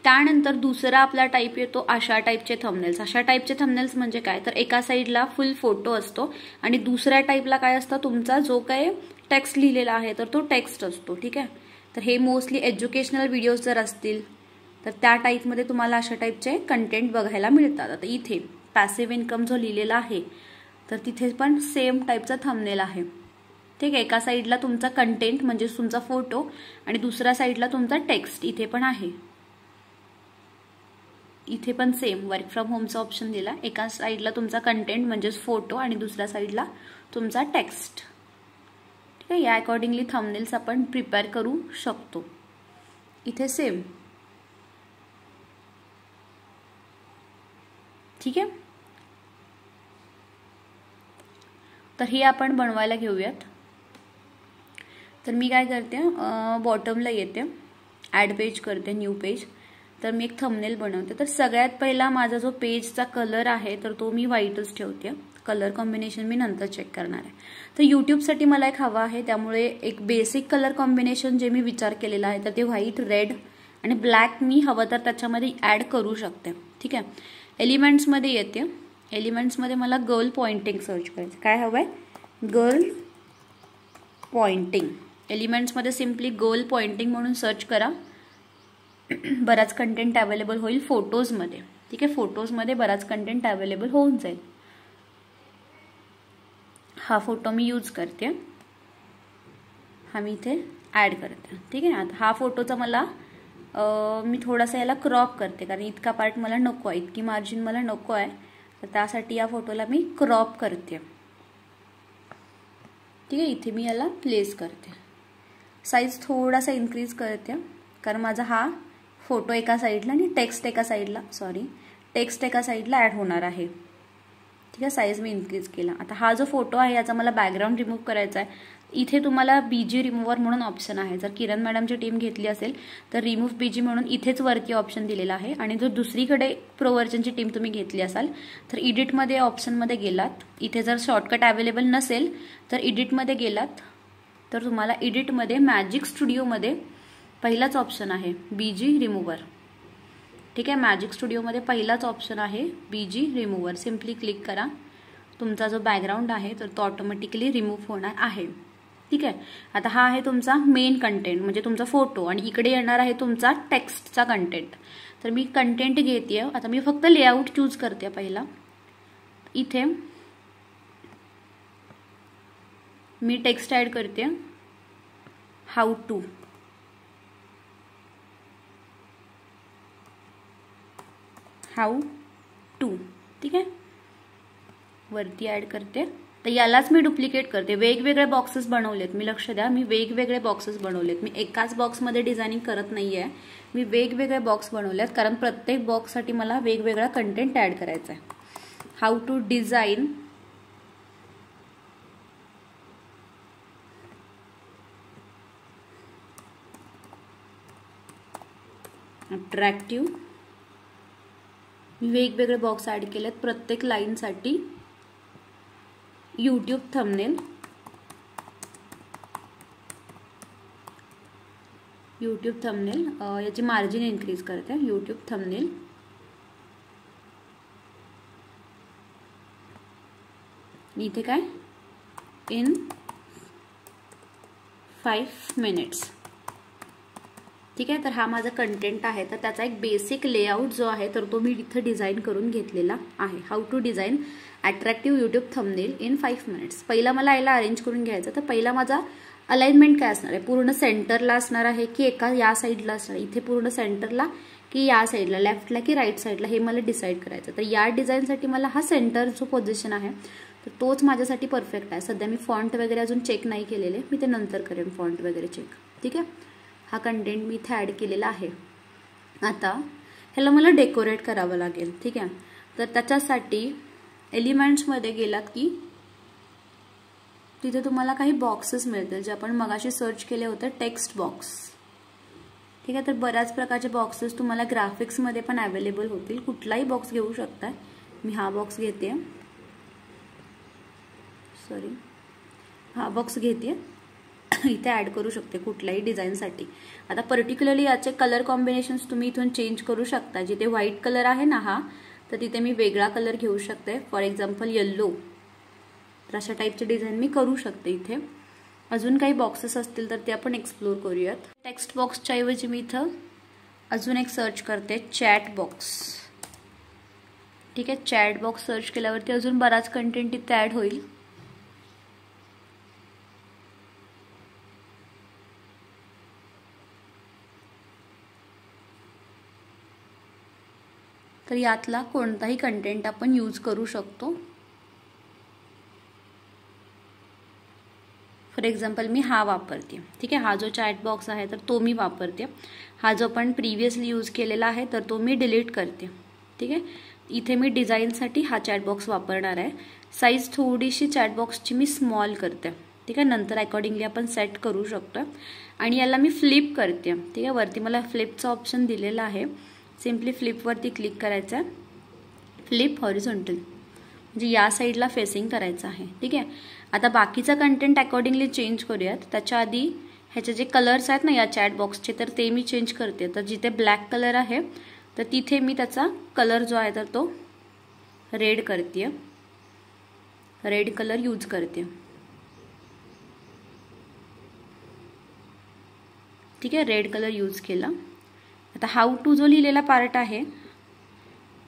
त्यानंतर दुसरा आपला टाईप येतो अशा टाईपचे थंबनेल्स. अशा टाईपचे थंबनेल्स म्हणजे काय, तर एका साईडला फुल फोटो असतो आणि दुसऱ्या टाईपला काय असतं, तुमचा जो काही टेक्स्ट लिहिलेला आहे तर तो टेक्स्ट असतो. ठीक आहे, तर हे मोस्टली एज्युकेशनल व्हिडिओज जर असतील तर त्या टाईपमध्ये तुम्हाला अशा टाईपचे कंटेंट बघायला मिळतात. आता इथे पॅसिव्ह इन्कम जो लिहिलेला आहे तर तिथे पण सेम टाईपचा थंबनेल आहे. ठीक आहे, एका साईडला तुमचा कंटेंट म्हणजे तुमचा फोटो आणि दुसऱ्या साईडला तुमचा टेक्स्ट इथे पण आहे. इथे पण सेम वर्क फ्रॉम होमचा ऑप्शन दिला. एका साईडला तुमचा कंटेंट म्हणजेच फोटो आणि दुसऱ्या साईडला तुमचा टेक्स्ट. ठीक आहे, या अकॉर्डिंगली थंबनेल्स आपण प्रिपेअर करू शकतो. इथे सेम. ठीक आहे, तर हे आपण बनवायला घेऊयात. तर मी काय करते, बॉटमला येते, ॲड पेज करते, न्यू पेज. तर मी एक थंबनेल बनवते. तर सगळ्यात पहिला माझा जो पेजचा कलर आहे तर तो मी व्हाईटच ठेवते. कलर कॉम्बिनेशन मी नंतर चेक करणार आहे. तर यूट्यूबसाठी मला एक हवा आहे, त्यामुळे एक बेसिक कलर कॉम्बिनेशन जे मी विचार केलेला आहे तर ते व्हाईट, रेड आणि ब्लॅक मी हवं तर त्याच्यामध्ये ॲड करू शकते. ठीक आहे, एलिमेंट्समध्ये येते. एलिमेंट्समध्ये मला गर्ल पॉइंटिंग सर्च करायचं. काय हवं आहे, गर्ल पॉइंटिंग. एलिमेंट्समध्ये सिम्पली गर्ल पॉइंटिंग म्हणून सर्च करा. बराच कंटेंट अवेलेबल होईल फोटोजमध्ये. ठीक आहे, फोटोजमध्ये बराच कंटेंट अवेलेबल होऊन जाईल. हा फोटो मी यूज करते, हा मी इथे ॲड करते. ठीक आहे, आता हा फोटोचा मला मी थोडासा याला क्रॉप करते कारण इतका पार्ट मला नको आहे, इतकी मार्जिन मला नको आहे. तर त्यासाठी या फोटोला मी क्रॉप करते. ठीक आहे, इथे मी याला प्लेस करते. साईज थोडासा इन्क्रीज करते कारण माझा हा फोटो एका साईडला आणि टेक्स्ट एका साईडला ॲड होणार आहे. ठीक आहे, साईज मी इन्क्रीज केला. आता हा जो फोटो आहे याचा मला बॅकग्राऊंड रिमूव्ह करायचा आहे. इथे तुम्हाला बीजी रिमूव्हर म्हणून ऑप्शन आहे. जर किरण मॅडमची टीम घेतली असेल तर रिमूव्ह बीजी म्हणून इथेच वरती ऑप्शन दिलेला आहे. आणि जर दुसरीकडे प्रो व्हर्जनची टीम तुम्ही घेतली असाल तर एडिटमध्ये ऑप्शनमध्ये गेलात, इथे जर शॉर्टकट अवेलेबल नसेल तर एडिटमध्ये गेलात तर तुम्हाला एडिटमध्ये मॅजिक स्टुडिओमध्ये पहिलाच ऑप्शन आहे बीजी रिमूव्हर. ठीक आहे, मॅजिक स्टुडिओमध्ये पहिलाच ऑप्शन आहे बीजी रिमूव्हर. सिम्पली क्लिक करा. तुमचा जो बॅकग्राऊंड आहे तर तो ऑटोमॅटिकली रिमूव्ह होणार आहे. ठीक आहे, आता हा आहे तुमचा मेन कंटेंट म्हणजे तुमचा फोटो आणि इकडे येणार आहे तुमचा टेक्स्टचा कंटेंट. तर मी कंटेंट घेते. आता मी फक्त लेआउट चूज करते. पहिला इथे मी टेक्स्ट ॲड करते, हाऊ टू. ठीक आहे, वरती ॲड करते. तर यालाच मी डुप्लिकेट करते. वेगवेगळे बॉक्सेस बनवलेत मी, लक्ष द्या, मी वेगवेगळे बॉक्सेस बनवलेत. मी एकाच बॉक्समध्ये डिझायनिंग करत नाहीये, मी वेगवेगळे बॉक्स बनवलेत कारण प्रत्येक बॉक्ससाठी मला वेगवेगळा कंटेंट ॲड करायचा आहे. How to design attractive. मी वेगवेगळे बॉक्स ॲड केलेत प्रत्येक लाईनसाठी. यूट्यूब थंबनेल, याची मार्जिन इन्क्रीज करते. यूट्यूब थंबनेल इथे काय इन 5 मिनिट्स. ठीक आहे, तर हा माझा कंटेंट आहे. तर त्याचा एक बेसिक लेआउट जो आहे तर तो मी इथं डिझाईन करून घेतलेला आहे. How to design attractive YouTube thumbnail in 5 minutes. पहिला मला याला अरेंज करून घ्यायचं. तर पहिला माझा अलाइनमेंट काय असणार आहे, पूर्ण सेंटरला असणार आहे की एका या साईडला असणार आहे, इथे पूर्ण सेंटरला की या साईडला, लेफ्टला की राईट साईडला, हे मला डिसाईड करायचं. तर या डिझाईनसाठी मला हा सेंटर जो पोझिशन आहे तर तोच माझ्यासाठी परफेक्ट आहे. सध्या मी फॉन्ट वगैरे अजून चेक नाही केलेले, मी ते नंतर करेन फॉन्ट वगैरे चेक. ठीक आहे, हा कंटेंट मी इथे ॲड केलेला आहे. आता ह्याला मला डेकोरेट करावं लागेल. ठीक आहे, तर त्याच्यासाठी एलिमेंट्समध्ये गेलात की तिथे तुम्हाला काही बॉक्सेस मिळतील जे आपण मगाशी सर्च केले होते, टेक्स्ट बॉक्स. ठीक आहे, तर बऱ्याच प्रकारचे बॉक्सेस तुम्हाला ग्राफिक्समध्ये पण अवेलेबल होतील. कुठलाही बॉक्स घेऊ शकता. मी हा बॉक्स घेते, हा बॉक्स घेते. इथे ॲड करू शकते कुठल्याही डिझाईनसाठी. आता पर्टिक्युलरली याचे कलर कॉम्बिनेशन्स तुम्ही इथून चेंज करू शकता. जिथे व्हाईट कलर आहे ना हा, तर तिथे मी वेगळा कलर घेऊ शकते. For example yellow. तर अशा टाईपचे डिझाईन मी करू शकते इथे. अजून काही बॉक्सेस असतील तर ते आपण एक्सप्लोर करूयात. टेक्स्ट बॉक्सच्या ऐवजी मी इथं अजून एक सर्च करते, चॅट बॉक्स. ठीक आहे, चॅट बॉक्स सर्च केल्यावरती अजून बराच कंटेंट इथे ॲड होईल. तर यातला कोणताही कंटेंट आपण यूज करू शकतो. फॉर एक्झाम्पल मी हा वापरते. ठीक आहे, हा जो चॅट बॉक्स आहे तर तो मी वापरते. हा जो आपण प्रिव्हियसली यूज केलेला आहे तर तो मी डिलीट करते. ठीक आहे, इथे मी डिझाईनसाठी हा चॅट बॉक्स वापरणार आहे. साईज थोडीशी चॅट बॉक्सची मी स्मॉल करते. ठीक आहे, नंतर अकॉर्डिंगली आपण सेट करू शकतो. आणि याला मी फ्लिप करते. ठीक आहे, वरती मला फ्लिपचा ऑप्शन दिलेला आहे. सिम्पली फ्लिपवरती क्लिक करायचं आहे. फ्लिप हॉरिझॉन्टल म्हणजे या साईडला फेसिंग करायचं आहे. ठीक आहे, आता बाकीचा कंटेंट अकॉर्डिंगली चेंज करूयात. त्याच्या आधी ह्याचे जे कलर्स आहेत ना या चॅट बॉक्सचे तर ते मी चेंज करते. तर जिथे ब्लॅक कलर आहे तर तिथे मी त्याचा कलर जो आहे तर तो रेड करते. रेड कलर यूज करते. ठीक आहे, रेड कलर यूज केला. आता हाऊ टू जो लिहिलेला पार्ट आहे,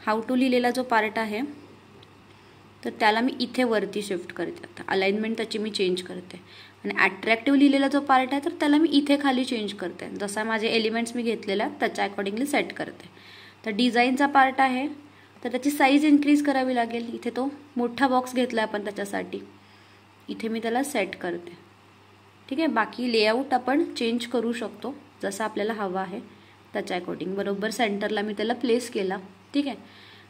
हाऊ टू लिहिलेला जो पार्ट आहे तर त्याला मी इथे वरती शिफ्ट करते. आता अलाइनमेंट त्याची मी चेंज करते. आणि अट्रॅक्टिव्ह लिहिलेला जो पार्ट आहे तर त्याला मी इथे खाली चेंज करते. जसा माझे एलिमेंट्स मी घेतलेला त्याच्या अकॉर्डिंगली सेट करते. तर डिझाईनचा पार्ट आहे तर त्याची साईज इन्क्रीज करावी लागेल. इथे तो मोठा बॉक्स घेतला आपण त्याच्यासाठी. इथे मी त्याला सेट करते. ठीक आहे, बाकी लेआउट आपण चेंज करू शकतो जसा आपल्याला हवा आहे त्याच्या अकॉर्डिंग. बरोबर सेंटरला मी त्याला प्लेस केला. ठीक आहे,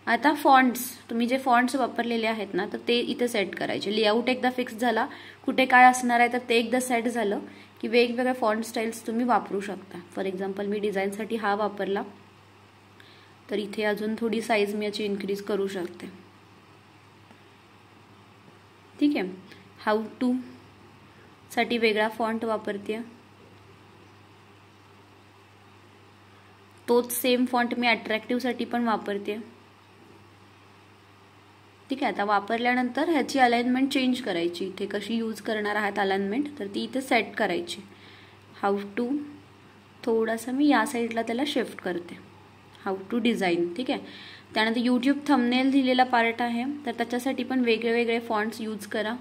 आता फॉन्ट्स तुम्ही जे फॉन्ट्स वापरलेले आहेत ना तर ते इथे सेट करायचे. लेआउट एकदा फिक्स झाला, कुठे काय असणार आहे तर ते एकदा सेट झालं की वेगवेगळ्या फॉन्ट स्टाईल्स तुम्ही वापरू शकता. फॉर एक्झाम्पल मी डिझाईनसाठी हा वापरला तर इथे अजून थोडी साईज मी याची इन्क्रीज करू शकते. ठीक आहे, हाऊ टू साठी वेगळा फॉन्ट वापरते. तोच सेम फॉन्ट मी अट्रॅक्टिव्ह साठी पण वापरते. ठीक आहे, आता वापरल्यानंतर ह्याची अलाइनमेंट चेंज करायची. इथे कशी यूज करणार आहात अलाइनमेंट तर ती इथे सेट करायची. हाऊ टू थोडासा मी या साईडला त्याला शिफ्ट करते. How to design. ठीक आहे, त्यानंतर यूट्यूब थंबनेल दिलेला पार्ट आहे तर त्याच्यासाठी पण वेगळे वेगळे फॉन्ट्स यूज करा.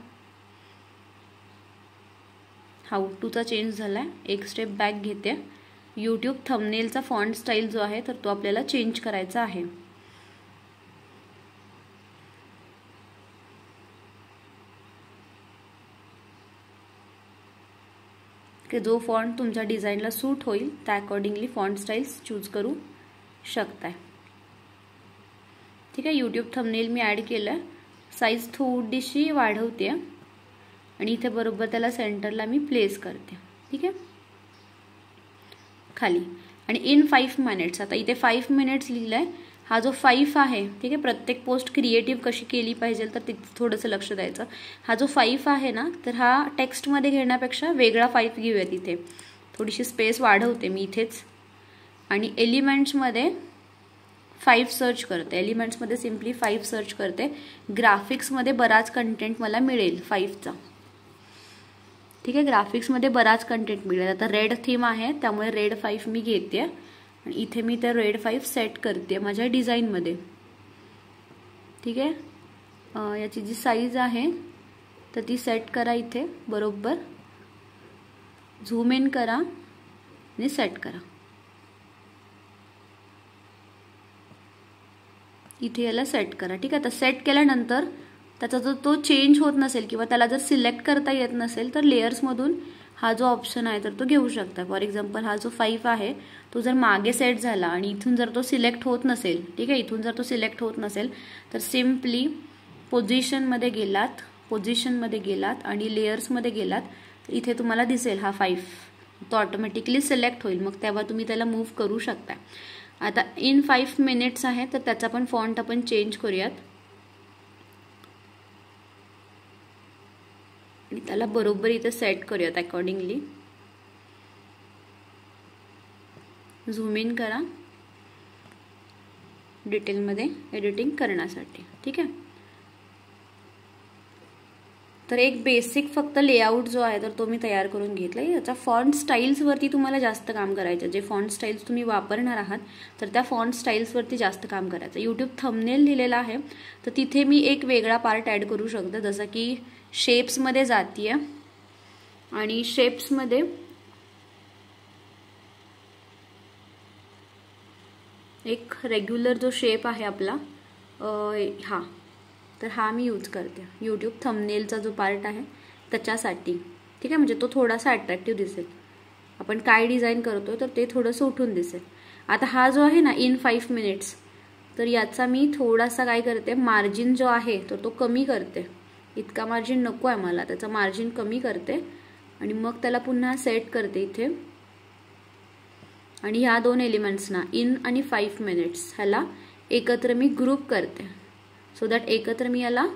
हाऊ टूचा चेंज झालाय. एक स्टेप बॅक घेते. यूट्यूब थंबनेलचा फॉन्ट स्टाईल जो आहे तर तो आपल्याला चेंज करायचा आहे. की जो फॉन्ट तुमच्या डिझाईनला सूट होईल त्या अकॉर्डिंगली फॉन्ट स्टाईल्स चूज करू शकताय. ठीक आहे, यूट्यूब थंबनेल मी ॲड केलं. साईज थोडीशी वाढवते आणि इथे बरोबर त्याला सेंटरला मी प्लेस करते. ठीक आहे, खाली. आणि इन 5 मिनिट्स. आता इथे 5 मिनिट्स लिहिलंय. हा जो 5 आहे ठीक आहे, प्रत्येक पोस्ट क्रिएटिव्ह कशी केली पाहिजे तर तिथे थोडंसं लक्ष द्यायचं. हा जो 5 आहे ना तर हा टेक्स्टमध्ये घेण्यापेक्षा वेगळा 5 घेऊयात. इथे थोडीशी स्पेस वाढवते मी इथेच. आणि एलिमेंट्समध्ये 5 सर्च करते. एलिमेंट्समध्ये सिम्पली 5 सर्च करते. ग्राफिक्समध्ये बराच कंटेंट मला मिळेल 5चा. ठीक आहे, ग्राफिक्समध्ये बराच कंटेंट मिळेल. आता रेड थीम आहे त्यामुळे रेड 5 मी घेते आणि इथे मी तर रेड 5 सेट करते माझ्या डिझाईनमध्ये. ठीक आहे, याची जी साईज आहे तर ती सेट करा. इथे बरोबर झूम इन करा आणि सेट करा. इथे याला सेट करा. ठीक आहे, तर सेट केल्यानंतर त्याचा जर तो चेंज होत नसेल किंवा त्याला जर सिलेक्ट करता येत नसेल तर लेयर्समधून हा जो ऑप्शन आहे तर तो घेऊ शकता. फॉर एक्झाम्पल हा जो 5 आहे तो जर मागे सेट झाला आणि इथून जर तो सिलेक्ट होत नसेल, ठीक आहे, इथून जर तो सिलेक्ट होत नसेल तर सिम्पली पोझिशनमध्ये गेलात आणि लेयर्समध्ये गेलात तर इथे तुम्हाला दिसेल हा 5 तो ऑटोमॅटिकली सिलेक्ट होईल. मग तेव्हा तुम्ही त्याला मूव्ह करू शकता. आता इन 5 मिनिट्स आहे तर त्याचा पण फॉन्ट आपण चेंज करूयात. आणि त्याला बरोबर इथे सेट करूयात अकॉर्डिंगली. झूम इन करा डिटेलमध्ये एडिटिंग करण्यासाठी. ठीक आहे. तर एक बेसिक फक्त लेआउट जो आहे तर तो मी तयार करून घेतलाय. याचा फॉन्ट स्टाईल्सवरती तुम्हाला जास्त काम करायचं. जे फॉन्ट स्टाईल्स तुम्ही वापरणार आहात तर त्या फॉन्ट स्टाईल्सवरती जास्त काम करायचं. यूट्यूब थंबनेल लिहिलेला आहे तर तिथे मी एक वेगळा पार्ट ॲड करू शकते, जसं की शेप्समध्ये जातीये आणि शेप्समध्ये एक रेग्युलर जो शेप आहे आपला हा, तर हा मी यूज करते यूट्यूब थंबनेलचा जो पार्ट आहे त्याच्यासाठी. ठीक आहे. म्हणजे तो थोडासा अट्रॅक्टिव्ह दिसेल. आपण काय डिझाईन करतोय तर ते थोडंसं उठून दिसेल. आता हा जो आहे ना इन 5 मिनिट्स, तर याचा मी थोडासा काय करते, मार्जिन जो आहे तर तो कमी करते. इतका मार्जिन नको आहे मला, त्याचं मार्जिन कमी करते आणि मग त्याला पुन्हा सेट करते इथे. आणि ह्या दोन एलिमेंट्सना इन आणि 5 मिनिट्स ह्याला एकत्र मी ग्रुप करते, सो दॅट एकत्र मी याला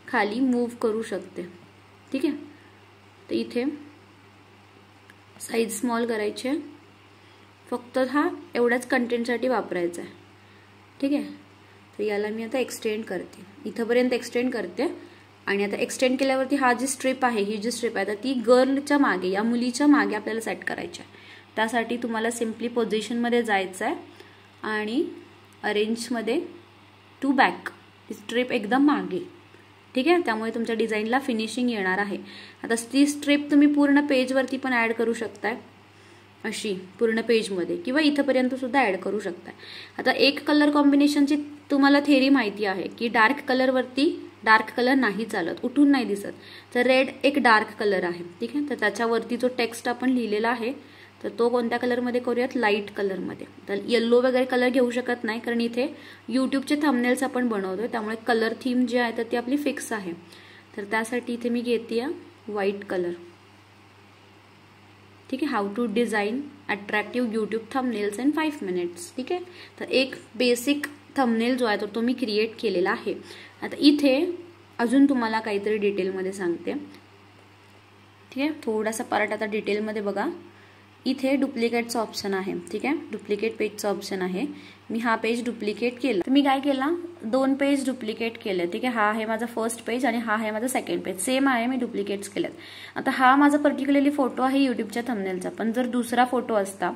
खाली मूव्ह करू शकते. ठीक आहे. तर इथे साईज स्मॉल करायचे, फक्त हा एवढ्याच कंटेंटसाठी वापरायचा आहे. ठीक आहे. तर याला मी आता एक्सटेंड करते, इथंपर्यंत एक्सटेंड करते. आणि आता एक्सटेंड केल्यावरती हा जी स्ट्रिप आहे, ही जी स्ट्रिप आहे तर ती गर्लच्या मागे, या मुलीच्या मागे आपल्याला सेट करायची आहे. त्यासाठी तुम्हाला सिम्पली पोझिशनमध्ये जायचं आहे आणि अरेंजमध्ये टू बॅक, स्ट्रिप एकदम मागे. ठीक आहे. त्यामुळे तुमच्या डिझाईनला फिनिशिंग येणार आहे. आता ती स्ट्रिप तुम्ही पूर्ण पेजवरती पण ॲड करू शकताय, अशी पूर्ण पेजमध्ये, किंवा इथंपर्यंत सुद्धा ॲड करू शकताय. आता एक कलर कॉम्बिनेशनची तुम्हाला थेरी माहिती आहे की डार्क कलरवरती डार्क कलर नाही चालत, उठून नाही दिसत. तर रेड एक डार्क कलर आहे. ठीक आहे. तर त्याच्यावरती जो टेक्स्ट आपण लिहिलेला आहे तर तो कोणत्या कलरमध्ये करूयात, लाईट कलरमध्ये. तर येल्लो वगैरे कलर घेऊ शकत नाही, कारण इथे यूट्यूबचे थंबनेल्स आपण बनवतोय, त्यामुळे कलर थीम जी आहे तर ती आपली फिक्स आहे. तर त्यासाठी इथे मी घेते व्हाईट कलर. ठीक आहे. How to design attractive YouTube thumbnails in 5 minutes. ठीक आहे. तर एक बेसिक थंबनेल जो आहे तो मी क्रिएट केलेला आहे. आता इथे अजून तुम्हाला काहीतरी डिटेलमध्ये सांगते. ठीक आहे. थोडासा पार्ट आता डिटेलमध्ये बघा. इथे डुप्लिकेटचं ऑप्शन आहे. ठीक आहे. डुप्लिकेट पेजचं ऑप्शन आहे. मी हा पेज डुप्लिकेट केला. तर मी काय केला, 2 पेज डुप्लिकेट केले. ठीक आहे. हा आहे माझा फर्स्ट पेज आणि हा आहे माझा सेकंड पेज. सेम आहे, मी डुप्लिकेट्स केलेत. आता हा माझा पर्टिक्युलरली फोटो आहे यूट्यूबच्या थंबनेलचा. पण जर दुसरा फोटो असता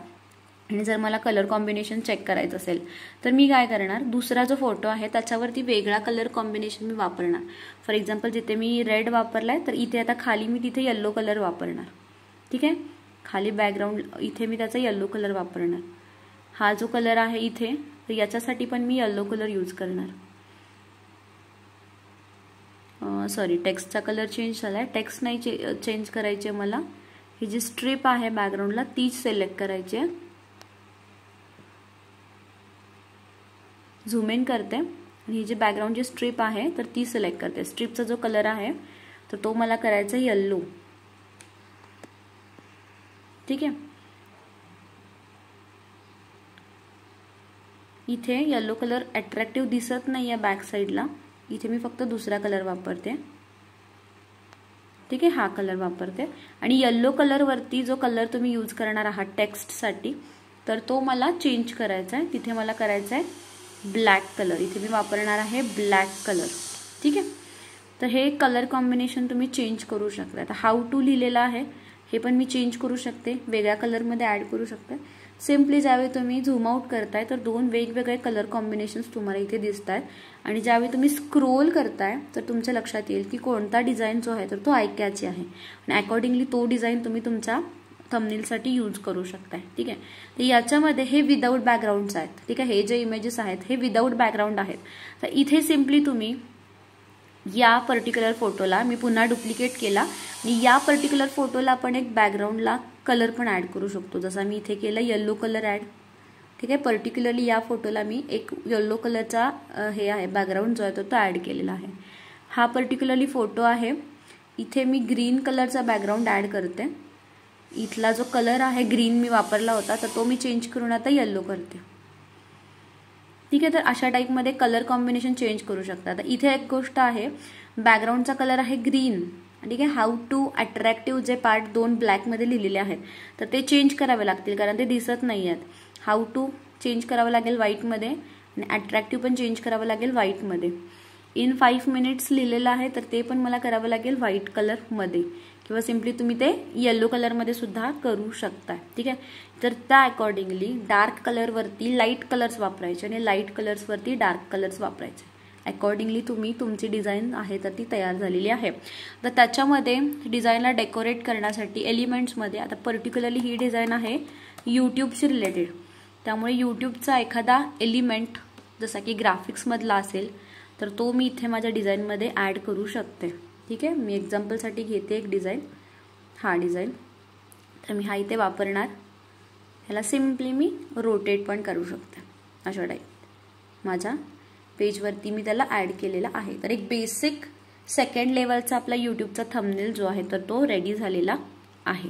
आणि जर मला कलर कॉम्बिनेशन चेक करायचं असेल तर मी काय करणार, दुसरा जो फोटो आहे त्याच्यावरती वेगळा कलर कॉम्बिनेशन मी वापरणार. फॉर एक्झाम्पल जिथे मी रेड वापरलाय तर इथे आता खाली मी तिथे येल्लो कलर वापरणार. ठीक आहे. खाली बॅकग्राऊंड इथे मी त्याचा येल्लो कलर वापरणार. हा जो कलर आहे इथे तर याच्यासाठी पण मी येल्लो कलर यूज करणार. सॉरी, टेक्स्टचा कलर चेंज झालाय. टेक्स्ट नाही चेंज करायचे मला. ही जी स्ट्रिप आहे बॅकग्राऊंडला तीच सिलेक्ट करायची आहे. झूम इन करते आणि ही जी बॅकग्राऊंडची स्ट्रिप आहे तर ती सिलेक्ट करते. स्ट्रिपचा जो कलर आहे तर तो मला करायचा येल्लो. ठीक आहे. इथे येल्लो कलर अट्रॅक्टिव्ह दिसत नाही आहे बॅक साईडला, इथे मी फक्त दुसरा कलर वापरते. ठीक आहे. हा कलर वापरते. आणि येल्लो कलरवरती जो कलर तुम्ही यूज करणार आहात टेक्स्टसाठी तर तो मला चेंज करायचा आहे. तिथे मला करायचा आहे ब्लॅक कलर. इथे मी वापरणार आहे ब्लॅक कलर. ठीक आहे. तर हे कलर कॉम्बिनेशन तुम्ही चेंज करू शकता. आता हाऊ टू लिहिलेला आहे हे पण मी चेंज करू शकते, वेगळ्या कलरमध्ये ॲड करू शकते. सिम्पली ज्यावेळी तुम्ही झूम आउट करताय तर 2 वेगवेगळे कलर कॉम्बिनेशन्स तुम्हाला इथे दिसत आहेत. आणि ज्यावेळी तुम्ही स्क्रोल करताय तर तुमच्या लक्षात येईल की कोणता डिझाईन जो आहे तर तो आय कॅची आहे आणि अकॉर्डिंगली तो डिझाईन तुम्ही तुमच्या थंबनेलसाठी यूज करू शकताय. ठीक आहे. तर याच्यामध्ये हे विदाऊट बॅकग्राऊंड्स आहेत. ठीक आहे. हे जे इमेजेस आहेत हे विदाऊट बॅकग्राऊंड आहेत. तर इथे सिम्पली तुम्ही या पर्टिक्युलर फोटोला मी पुन्हा डुप्लिकेट केला आणि या पर्टिक्युलर फोटोला आपण एक बॅकग्राऊंडला कलर पण ॲड करू शकतो. जसा मी इथे केला येल्लो कलर ॲड. ठीक आहे. पर्टिक्युलरली या फोटोला मी एक येल्लो कलरचा हे आहे बॅकग्राऊंड जो आहे तो ॲड केलेला आहे. हा पर्टिक्युलरली फोटो आहे. इथे मी ग्रीन कलरचा बॅकग्राऊंड ॲड करते. इथला जो कलर आहे ग्रीन मी वापरला होता तर तो मी चेंज करून आता येल्लो करते. ठीक आहे. तर अशा टाईपमध्ये कलर कॉम्बिनेशन चेंज करू शकता. आता इथे एक गोष्ट आहे, बॅकग्राऊंडचा कलर आहे ग्रीन ठीक आहे. हाऊ टू अट्रॅक्टिव्ह जे पार्ट 2 ब्लॅकमध्ये लिहिलेले आहेत तर ते चेंज करावे लागतील कारण ते दिसत नाही आहेत. हाऊ टू चेंज करावं लागेल व्हाईटमध्ये आणि अट्रॅक्टिव्ह पण चेंज करावं लागेल व्हाईटमध्ये. इन 5 मिनिट्स लिहिलेलं आहे तर ते पण मला करावं लागेल व्हाईट कलरमध्ये किंवा सिम्पली तुम्ही ते येलो कलरमध्ये सुद्धा करू शकता. ठीक आहे. तर त्या अकॉर्डिंगली डार्क कलरवरती लाईट कलर्स वापरायचे आणि लाईट कलर्सवरती डार्क कलर्स वापरायचे. अकॉर्डिंगली तुम्ही तुमची डिझाईन आहे तर ती तयार झालेली आहे. तर त्याच्यामध्ये डिझाईनला डेकोरेट करण्यासाठी एलिमेंट्समध्ये आता पर्टिक्युलरली ही डिझाईन आहे यूट्यूबशी रिलेटेड, त्यामुळे यूट्यूबचा एखादा एलिमेंट जसा की ग्राफिक्समधला असेल तर तो मी इथे माझ्या डिझाईनमध्ये ॲड करू शकते. ठीक आहे. मी एक्झाम्पलसाठी घेते एक डिझाईन, हा डिझाईन, तर मी हा इथे वापरणार. ह्याला सिम्पली मी रोटेट पण करू शकते अशा टाईप माझ्या पेजवरती मी त्याला ॲड केलेला आहे. तर एक बेसिक सेकंड लेवलचा आपला यूट्यूबचा थंबनेल जो आहे तर तो रेडी झालेला आहे.